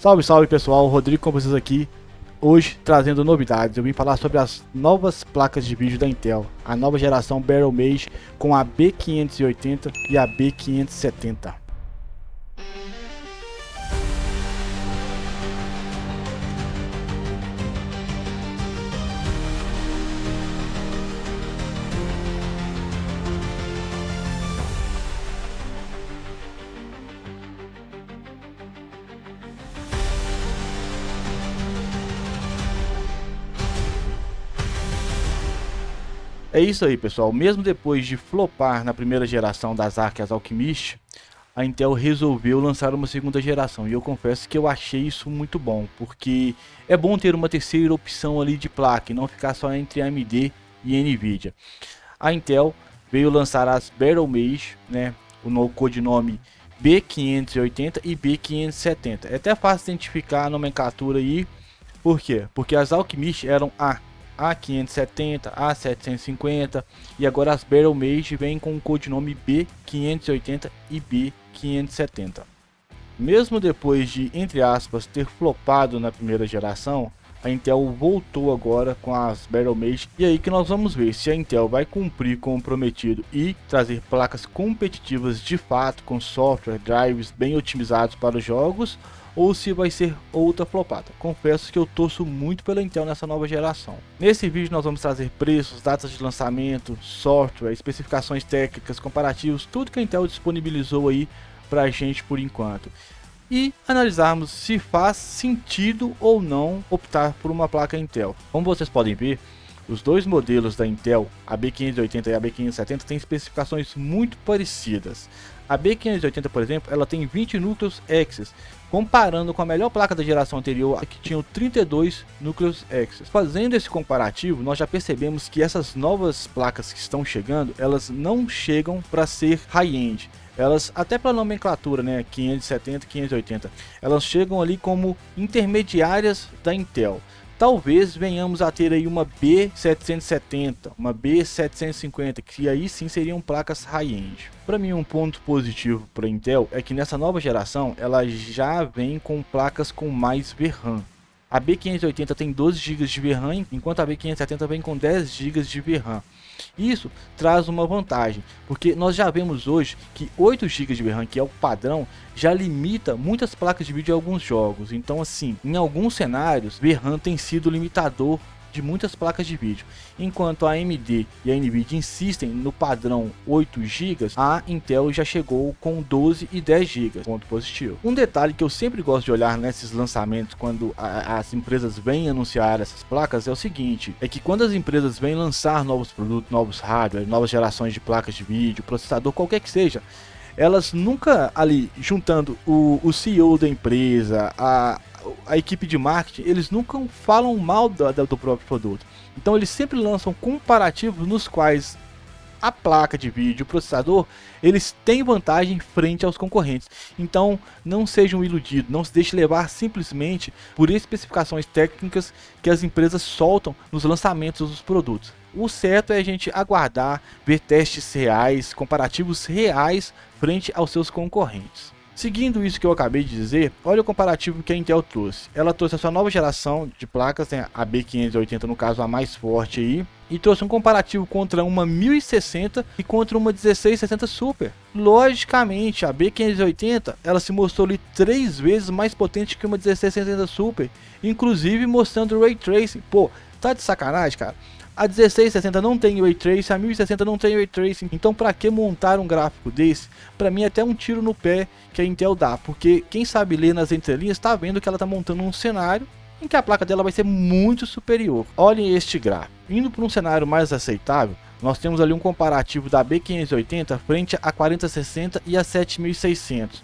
Salve, salve pessoal, Rodrigo com vocês aqui, hoje trazendo novidades. Eu vim falar sobre as novas placas de vídeo da Intel, a nova geração Battlemage com a B580 e a B570. É isso aí, pessoal. Mesmo depois de flopar na primeira geração das Arc Alchemist, a Intel resolveu lançar uma segunda geração. E eu confesso que eu achei isso muito bom, porque é bom ter uma terceira opção ali de placa e não ficar só entre AMD e Nvidia. A Intel veio lançar as Battlemage, né, o novo codinome B580 e B570. É até fácil identificar a nomenclatura aí. Por quê? Porque as Alchemist eram A570, A750 e agora as Battlemage vêm com o codinome B580 e B570. Mesmo depois de, entre aspas, ter flopado na primeira geração, a Intel voltou agora com as Battlemage, e aí que nós vamos ver se a Intel vai cumprir com o prometido e trazer placas competitivas de fato, com software, drives bem otimizados para os jogos, ou se vai ser outra flopada. Confesso que eu torço muito pela Intel nessa nova geração. Nesse vídeo nós vamos trazer preços, datas de lançamento, software, especificações técnicas, comparativos, tudo que a Intel disponibilizou aí pra gente por enquanto. E analisarmos se faz sentido ou não optar por uma placa Intel. Como vocês podem ver, os dois modelos da Intel, a B580 e a B570, têm especificações muito parecidas. A B580, por exemplo, ela tem 20 núcleos Hexes, comparando com a melhor placa da geração anterior, que tinha 32 núcleos Hexes. Fazendo esse comparativo, nós já percebemos que essas novas placas que estão chegando, elas não chegam para ser high-end. Elas, até para nomenclatura, né, 570, 580, elas chegam ali como intermediárias da Intel. Talvez venhamos a ter aí uma B770, uma B750, que aí sim seriam placas high-end. Para mim, um ponto positivo para a Intel é que nessa nova geração ela já vem com placas com mais VRAM. A B580 tem 12 GB de VRAM, enquanto a B570 vem com 10 GB de VRAM. Isso traz uma vantagem, porque nós já vemos hoje que 8 GB de VRAM, que é o padrão, já limita muitas placas de vídeo em alguns jogos. Então assim, em alguns cenários, VRAM tem sido limitador de muitas placas de vídeo. Enquanto a AMD e a Nvidia insistem no padrão 8 GB, a Intel já chegou com 12 e 10 GB, ponto positivo. Um detalhe que eu sempre gosto de olhar nesses lançamentos, quando as empresas vêm anunciar essas placas, é o seguinte, é que quando as empresas vêm lançar novos produtos, novos hardware, novas gerações de placas de vídeo, processador, qualquer que seja, elas nunca ali, juntando o CEO da empresa, a equipe de marketing, eles nunca falam mal do próprio produto. Então eles sempre lançam comparativos nos quais a placa de vídeo, o processador, eles têm vantagem frente aos concorrentes. Então não sejam iludidos, não se deixe levar simplesmente por especificações técnicas que as empresas soltam nos lançamentos dos produtos. O certo é a gente aguardar, ver testes reais, comparativos reais frente aos seus concorrentes. Seguindo isso que eu acabei de dizer, olha o comparativo que a Intel trouxe. Ela trouxe a sua nova geração de placas, né, a B580 no caso, a mais forte aí, e trouxe um comparativo contra uma 1060 e contra uma 1660 Super. Logicamente, a B580 ela se mostrou ali 3 vezes mais potente que uma 1660 Super, inclusive mostrando o Ray Tracing. Pô, tá de sacanagem, cara? A 1660 não tem Ray Tracing, a 1060 não tem Ray Tracing, então para que montar um gráfico desse? Para mim é até um tiro no pé que a Intel dá, porque quem sabe ler nas entrelinhas está vendo que ela está montando um cenário em que a placa dela vai ser muito superior. Olhem este gráfico, indo para um cenário mais aceitável, nós temos ali um comparativo da B580 frente a 4060 e a 7600.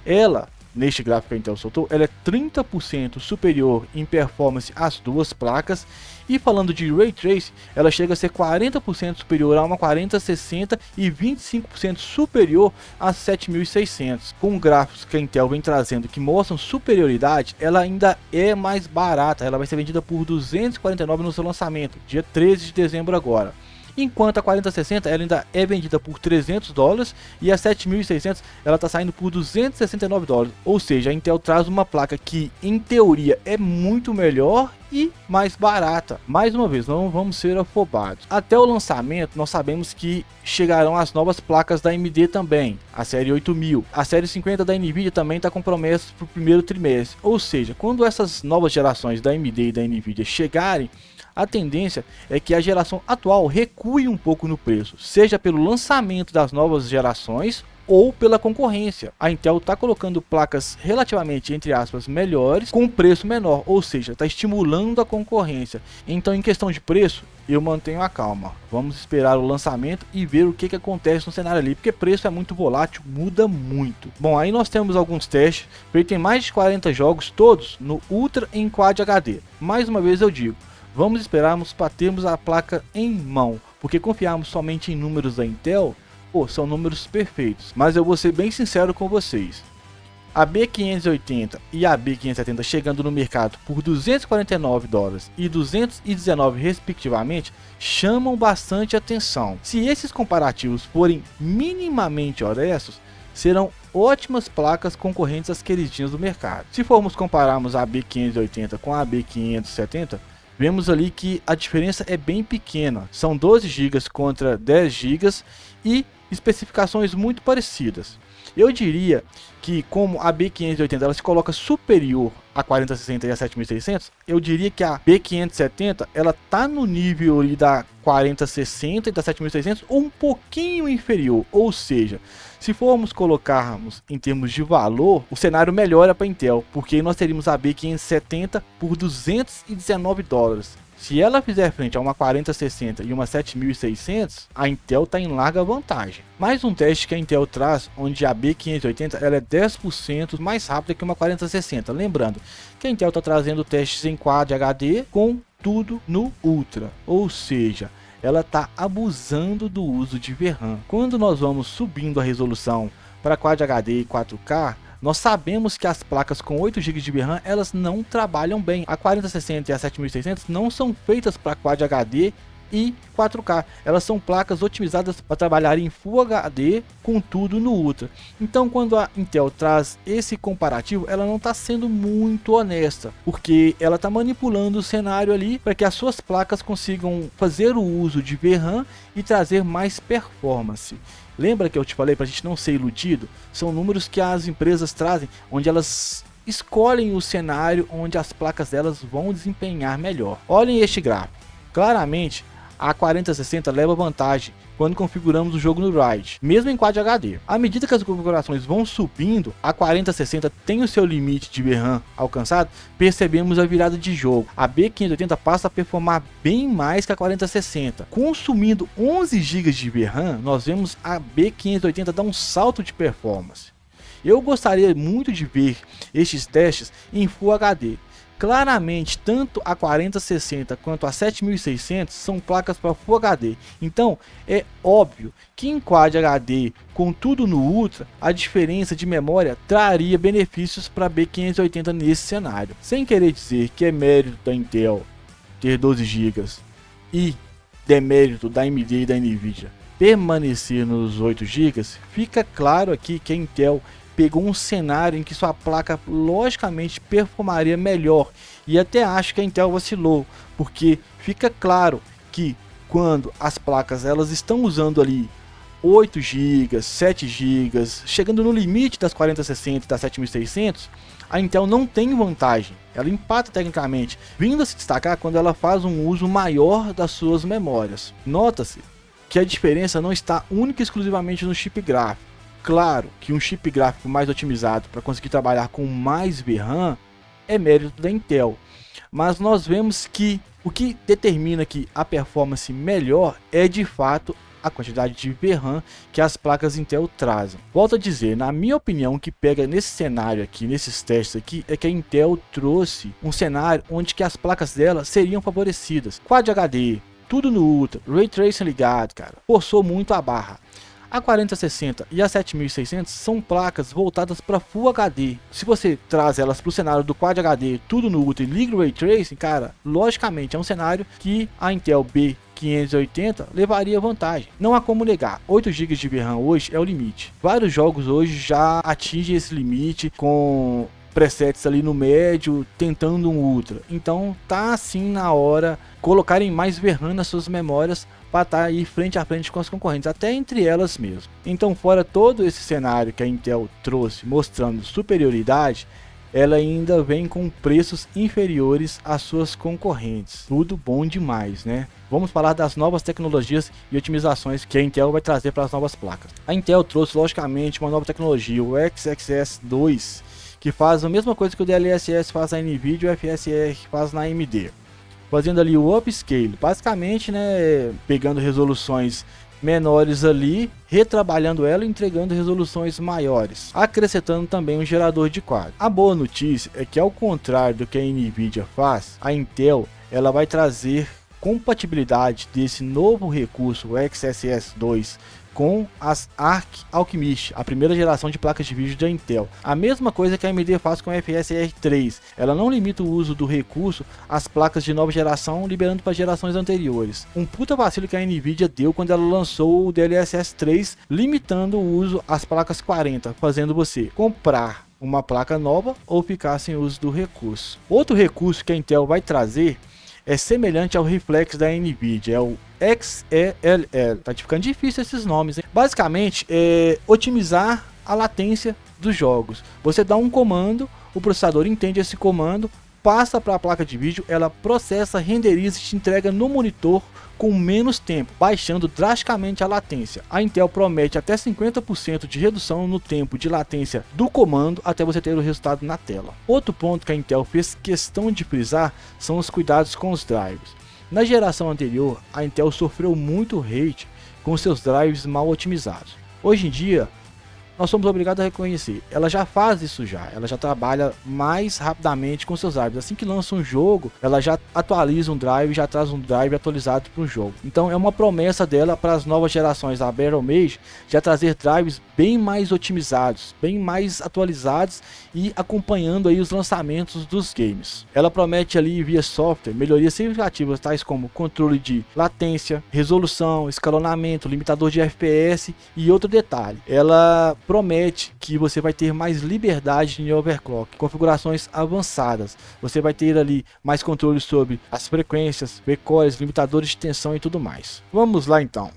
Ela, neste gráfico que a Intel soltou, ela é 30% superior em performance às duas placas. E falando de Ray Tracing, ela chega a ser 40% superior a uma 4060 e 25% superior a 7600. Com gráficos que a Intel vem trazendo que mostram superioridade, ela ainda é mais barata. Ela vai ser vendida por R$ 249 no seu lançamento, dia 13 de dezembro agora. enquanto a 4060 ela ainda é vendida por $300 e a 7600 ela está saindo por $269. Ou seja, a Intel traz uma placa que em teoria é muito melhor e mais barata. Mais uma vez, não vamos ser afobados. Até o lançamento nós sabemos que chegarão as novas placas da AMD também, a série 8000. A série 50 da Nvidia também está com promessas para o primeiro trimestre. Ou seja, quando essas novas gerações da AMD e da Nvidia chegarem, a tendência é que a geração atual recue um pouco no preço, seja pelo lançamento das novas gerações ou pela concorrência. A Intel está colocando placas relativamente, entre aspas, melhores com preço menor, ou seja, está estimulando a concorrência. Então, em questão de preço, eu mantenho a calma. Vamos esperar o lançamento e ver o que acontece no cenário ali, porque preço é muito volátil, muda muito. Bom, aí nós temos alguns testes feitos em mais de 40 jogos, todos no Ultra em Quad HD. Mais uma vez eu digo, vamos esperarmos para termos a placa em mão, porque confiarmos somente em números da Intel, pô, são números perfeitos. Mas eu vou ser bem sincero com vocês. A B580 e a B570 chegando no mercado por $249 e $219 respectivamente, chamam bastante atenção. Se esses comparativos forem minimamente honestos, serão ótimas placas concorrentes às queridinhas do mercado. Se formos compararmos a B580 com a B570, vemos ali que a diferença é bem pequena. São 12 GB contra 10 GB e especificações muito parecidas. Eu diria que, como a B580 ela se coloca superior a 4060 e a 7600, eu diria que a B570 ela tá no nível ali da 4060 e da 7600 ou um pouquinho inferior. Ou seja, se formos colocarmos em termos de valor, o cenário melhora para a Intel, porque nós teríamos a B570 por $219. Se ela fizer frente a uma 4060 e uma 7600, a Intel está em larga vantagem. Mais um teste que a Intel traz, onde a B580 ela é 10% mais rápida que uma 4060. Lembrando que a Intel está trazendo testes em Quad HD com tudo no Ultra, ou seja, ela está abusando do uso de VRAM. Quando nós vamos subindo a resolução para Quad HD e 4K, nós sabemos que as placas com 8 GB de VRAM elas não trabalham bem. A 4060 e a 7600 não são feitas para Quad HD e 4K. Elas são placas otimizadas para trabalhar em Full HD com tudo no Ultra. Então, quando a Intel traz esse comparativo, ela não está sendo muito honesta, porque ela está manipulando o cenário ali para que as suas placas consigam fazer o uso de VRAM e trazer mais performance. Lembra que eu te falei para a gente não ser iludido? São números que as empresas trazem, onde elas escolhem o cenário onde as placas delas vão desempenhar melhor. Olhem este gráfico. Claramente, a 4060 leva vantagem quando configuramos o jogo no RAID, mesmo em Quad HD. À medida que as configurações vão subindo, a 4060 tem o seu limite de VRAM alcançado, percebemos a virada de jogo. A B580 passa a performar bem mais que a 4060. Consumindo 11 GB de VRAM, nós vemos a B580 dar um salto de performance. Eu gostaria muito de ver estes testes em Full HD. Claramente, tanto a 4060 quanto a 7600 são placas para Full HD. Então, é óbvio que em Quad HD, com tudo no Ultra, a diferença de memória traria benefícios para a B580 nesse cenário. Sem querer dizer que é mérito da Intel ter 12 GB e demérito da AMD e da Nvidia permanecer nos 8 GB, fica claro aqui que a Intel pegou um cenário em que sua placa logicamente performaria melhor, e até acho que a Intel vacilou, porque fica claro que quando as placas elas estão usando ali 8 GB, 7 GB, chegando no limite das 4060 e das 7600, a Intel não tem vantagem, ela empata tecnicamente, vindo a se destacar quando ela faz um uso maior das suas memórias. Nota-se que a diferença não está única e exclusivamente no chip gráfico. Claro que um chip gráfico mais otimizado para conseguir trabalhar com mais VRAM é mérito da Intel, mas nós vemos que o que determina que a performance melhor é de fato a quantidade de VRAM que as placas Intel trazem. Volto a dizer, na minha opinião, o que pega nesse cenário aqui, nesses testes aqui, é que a Intel trouxe um cenário onde que as placas dela seriam favorecidas. Quad HD, tudo no Ultra, Ray Tracing ligado, cara, forçou muito a barra. A 4060 e a 7600 são placas voltadas para Full HD. Se você traz elas para o cenário do Quad HD, tudo no Ultra e liga o Ray Tracing, cara, logicamente é um cenário que a Intel B580 levaria vantagem. Não há como negar, 8 GB de VRAM hoje é o limite. Vários jogos hoje já atingem esse limite com presets ali no médio, tentando um Ultra. Então tá assim na hora colocarem mais VRAM nas suas memórias para estar aí frente a frente com as concorrentes, até entre elas mesmo. Então, fora todo esse cenário que a Intel trouxe mostrando superioridade, ela ainda vem com preços inferiores às suas concorrentes. Tudo bom demais, né? Vamos falar das novas tecnologias e otimizações que a Intel vai trazer para as novas placas. A Intel trouxe logicamente uma nova tecnologia, o XXS2, que faz a mesma coisa que o DLSS faz na Nvidia e o FSR faz na AMD. Fazendo ali o upscale, basicamente, né, pegando resoluções menores ali, retrabalhando ela e entregando resoluções maiores, acrescentando também um gerador de quadro. A boa notícia é que, ao contrário do que a Nvidia faz, a Intel ela vai trazer compatibilidade desse novo recurso, o XSS2, com as Arc Alchemist, a primeira geração de placas de vídeo da Intel. A mesma coisa que a AMD faz com a FSR3, ela não limita o uso do recurso às placas de nova geração, liberando para gerações anteriores. Um puta vacilo que a Nvidia deu quando ela lançou o DLSS 3, limitando o uso às placas 40, fazendo você comprar uma placa nova ou ficar sem uso do recurso. Outro recurso que a Intel vai trazer é semelhante ao reflex da Nvidia, é o XELL. Tá ficando difícil esses nomes, hein? Basicamente é otimizar a latência dos jogos. Você dá um comando, o processador entende esse comando, passa para a placa de vídeo, ela processa, renderiza e te entrega no monitor com menos tempo, baixando drasticamente a latência. A Intel promete até 50% de redução no tempo de latência do comando até você ter o resultado na tela. Outro ponto que a Intel fez questão de frisar são os cuidados com os drives. Na geração anterior, a Intel sofreu muito hate com seus drives mal otimizados. Hoje em dia, nós somos obrigados a reconhecer, ela já faz isso ela já trabalha mais rapidamente com seus drives. Assim que lança um jogo, ela já atualiza um drive, já traz um drive atualizado para o jogo. Então é uma promessa dela para as novas gerações da Battlemage, já trazer drives bem mais otimizados, bem mais atualizados e acompanhando aí os lançamentos dos games. Ela promete ali via software melhorias significativas tais como controle de latência, resolução, escalonamento, limitador de FPS e outro detalhe, ela promete que você vai ter mais liberdade em overclock, configurações avançadas. Você vai ter ali mais controle sobre as frequências, V-cores, limitadores de tensão e tudo mais. Vamos lá então.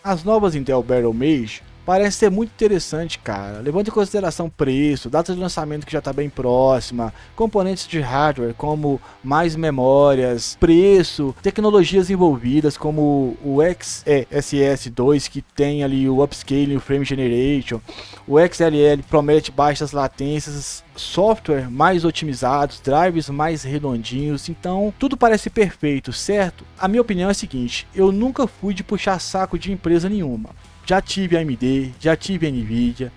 As novas Intel Battlemage parece ser muito interessante, cara, levando em consideração preço, data de lançamento que já está bem próxima, componentes de hardware como mais memórias, preço, tecnologias envolvidas como o XESS2 que tem ali o upscaling, o frame generation, o XLL promete baixas latências, software mais otimizados, drives mais redondinhos, então tudo parece perfeito, certo? A minha opinião é a seguinte, eu nunca fui de puxar saco de empresa nenhuma. Já tive AMD, já tive Nvidia,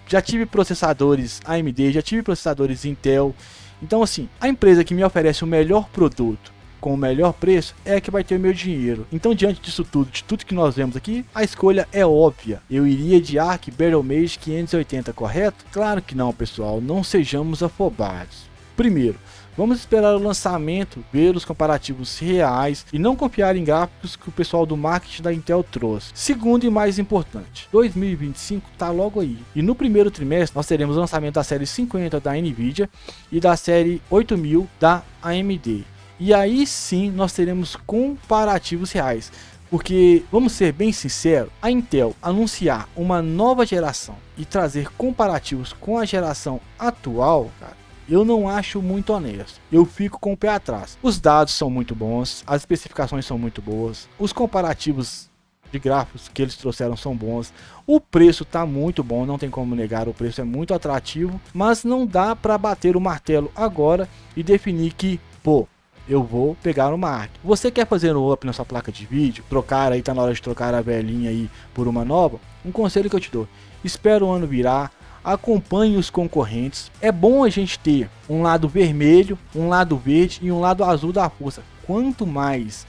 já tive processadores AMD, já tive processadores Intel. Então assim, a empresa que me oferece o melhor produto com o melhor preço é a que vai ter o meu dinheiro. Então diante disso tudo, de tudo que nós vemos aqui, a escolha é óbvia. Eu iria de Arc Battlemage 580, correto? Claro que não, pessoal, não sejamos afobados. Primeiro, vamos esperar o lançamento, ver os comparativos reais e não confiar em gráficos que o pessoal do marketing da Intel trouxe. Segundo e mais importante, 2025 tá logo aí. E no primeiro trimestre nós teremos o lançamento da série 50 da Nvidia e da série 8000 da AMD. E aí sim nós teremos comparativos reais. Porque, vamos ser bem sinceros, a Intel anunciar uma nova geração e trazer comparativos com a geração atual, cara, eu não acho muito honesto, eu fico com o pé atrás. Os dados são muito bons, as especificações são muito boas, os comparativos de gráficos que eles trouxeram são bons, o preço tá muito bom, não tem como negar, o preço é muito atrativo, mas não dá para bater o martelo agora e definir que, pô, eu vou pegar uma Arc. Você quer fazer um up na sua placa de vídeo, trocar aí, tá na hora de trocar a velhinha aí por uma nova? Um conselho que eu te dou, espera o ano virar, acompanhe os concorrentes. É bom a gente ter um lado vermelho, um lado verde e um lado azul da força. Quanto mais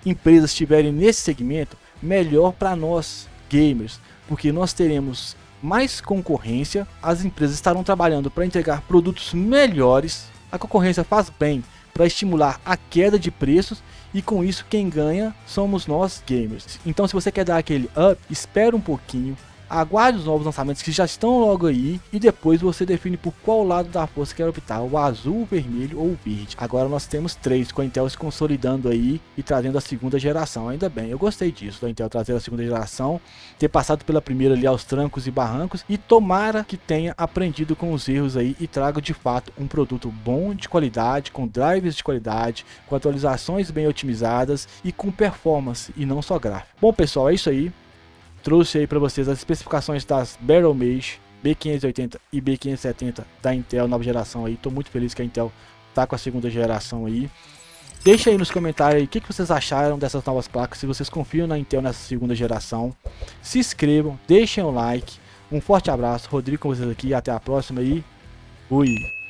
empresas tiverem nesse segmento, melhor para nós gamers. porque nós teremos mais concorrência, as empresas estarão trabalhando para entregar produtos melhores, a concorrência faz bem para estimular a queda de preços e com isso quem ganha somos nós gamers. Então se você quer dar aquele up, espera um pouquinho, aguarde os novos lançamentos que já estão logo aí e depois você define por qual lado da força quer optar, o azul, o vermelho ou o verde. Agora nós temos 3, com a Intel se consolidando aí e trazendo a segunda geração. Ainda bem, eu gostei disso, da Intel trazer a segunda geração, ter passado pela primeira ali aos trancos e barrancos e tomara que tenha aprendido com os erros aí e traga de fato um produto bom, de qualidade, com drivers de qualidade, com atualizações bem otimizadas e com performance e não só gráfico. Bom pessoal, é isso aí. Trouxe aí para vocês as especificações das Battlemage B580 e B570 da Intel nova geração aí. Estou muito feliz que a Intel tá com a segunda geração aí. Deixa aí nos comentários aí o que vocês acharam dessas novas placas, se vocês confiam na Intel nessa segunda geração. Se inscrevam, deixem um like. Um forte abraço, Rodrigo com vocês aqui, até a próxima aí. Fui!